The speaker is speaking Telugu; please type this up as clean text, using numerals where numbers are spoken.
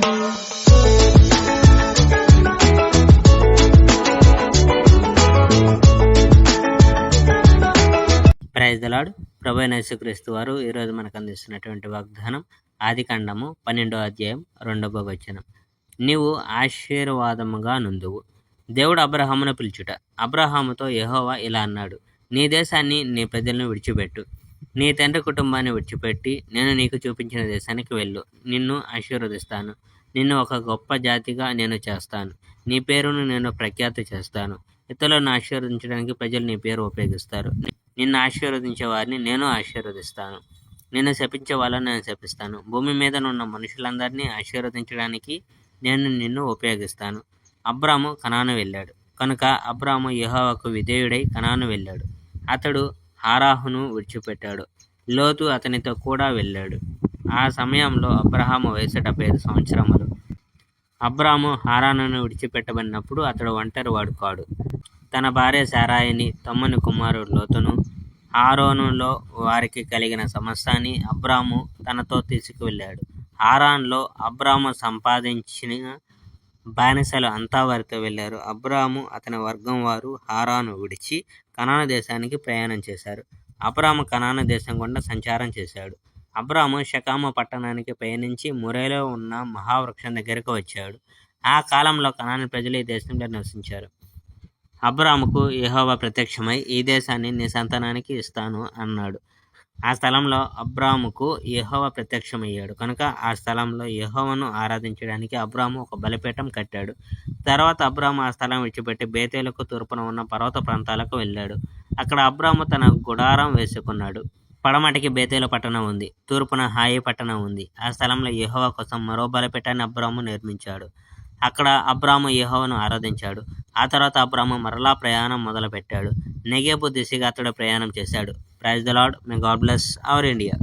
Praise the lord. ప్రభువైన యేసుక్రీస్తు వారు ఈరోజు మనకు అందిస్తున్నటువంటి వాగ్దానం ఆదికాండము 12వ అధ్యాయం 2వ వచనం. నీవు ఆశీర్వాదముగా నుందువు. దేవుడు అబ్రహామును పిలుచుట. అబ్రహాముతో యెహోవా ఇలా అన్నాడు, నీ దేశాన్ని నీ ప్రజలను విడిచిపెట్టు, నీ తండ్రి కుటుంబాన్ని విడిచిపెట్టి నేను నీకు చూపించిన దేశానికి వెళ్ళు. నిన్ను ఆశీర్వదిస్తాను, నిన్ను ఒక గొప్ప జాతిగా నేను చేస్తాను, నీ పేరును నేను ప్రఖ్యాతి చేస్తాను. ఇతరులను ఆశీర్వదించడానికి ప్రజలు నీ పేరు ఉపయోగిస్తారు. నిన్ను ఆశీర్వదించే వారిని నేను ఆశీర్వదిస్తాను, నిన్ను శపించే వాళ్ళని నేను శపిస్తాను. భూమి మీద ఉన్న మనుషులందరినీ ఆశీర్వదించడానికి నేను నిన్ను ఉపయోగిస్తాను. అబ్రాము కనాను వెళ్ళాడు కనుక అబ్రాము యెహోవాకు విధేయుడై కనాను వెళ్ళాడు. అతడు హారాహును విడిచిపెట్టాడు, లోతు అతనితో కూడా వెళ్ళాడు. ఆ సమయంలో అబ్రహాము వయసు 75 సంవత్సరములు. అబ్రాము హారానును విడిచిపెట్టబడినప్పుడు అతడు ఒంటరివాడు కాడు. తన భార్య శారాయిని, తమ్ముని కుమారుడు లోతును, హారానులో వారికి కలిగిన సమస్తాన్ని అబ్రాము తనతో తీసుకువెళ్ళాడు. హారాన్లో అబ్రాము సంపాదించిన బానిసలు అంతా వారితో వెళ్ళారు. అబ్రాము అతని వర్గం వారు హారాను విడిచి కనాను దేశానికి ప్రయాణం చేశారు. అబ్రాము కనాను దేశం గుండా సంచారం చేశాడు. అబ్రాము షెకెము పట్టణానికి పయనించి మొరేలో ఉన్న మహావృక్షం దగ్గరకు వచ్చాడు. ఆ కాలంలో కనాను ప్రజలు ఈ దేశంలో నివసించారు. అబ్రాముకు యెహోవా ప్రత్యక్షమై ఈ దేశాన్ని నీ సంతానానికి ఇస్తాను అన్నాడు. ఆ స్థలంలో అబ్రాముకు యెహోవా ప్రత్యక్షమయ్యాడు కనుక ఆ స్థలంలో యెహోవాను ఆరాధించడానికి అబ్రాము ఒక బలిపీఠం కట్టాడు. తర్వాత అబ్రాము ఆ స్థలం విడిచిపెట్టి బేతేలుకు తూర్పున ఉన్న పర్వత ప్రాంతాలకు వెళ్ళాడు. అక్కడ అబ్రాము తన గుడారం వేసుకున్నాడు. పడమటికి బేతేలు పట్టణం ఉంది, తూర్పున హాయి పట్టణం ఉంది. ఆ స్థలంలో యెహోవా కోసం మరో బలిపీఠాన్ని అబ్రాము నిర్మించాడు. అక్కడ అబ్రాము యెహోవాను ఆరాధించాడు. ఆ తర్వాత అబ్రాము మరలా ప్రయాణం మొదలుపెట్టాడు. నెగెబు దిశగా అతడు ప్రయాణం చేశాడు. Praise the Lord. May God bless our India.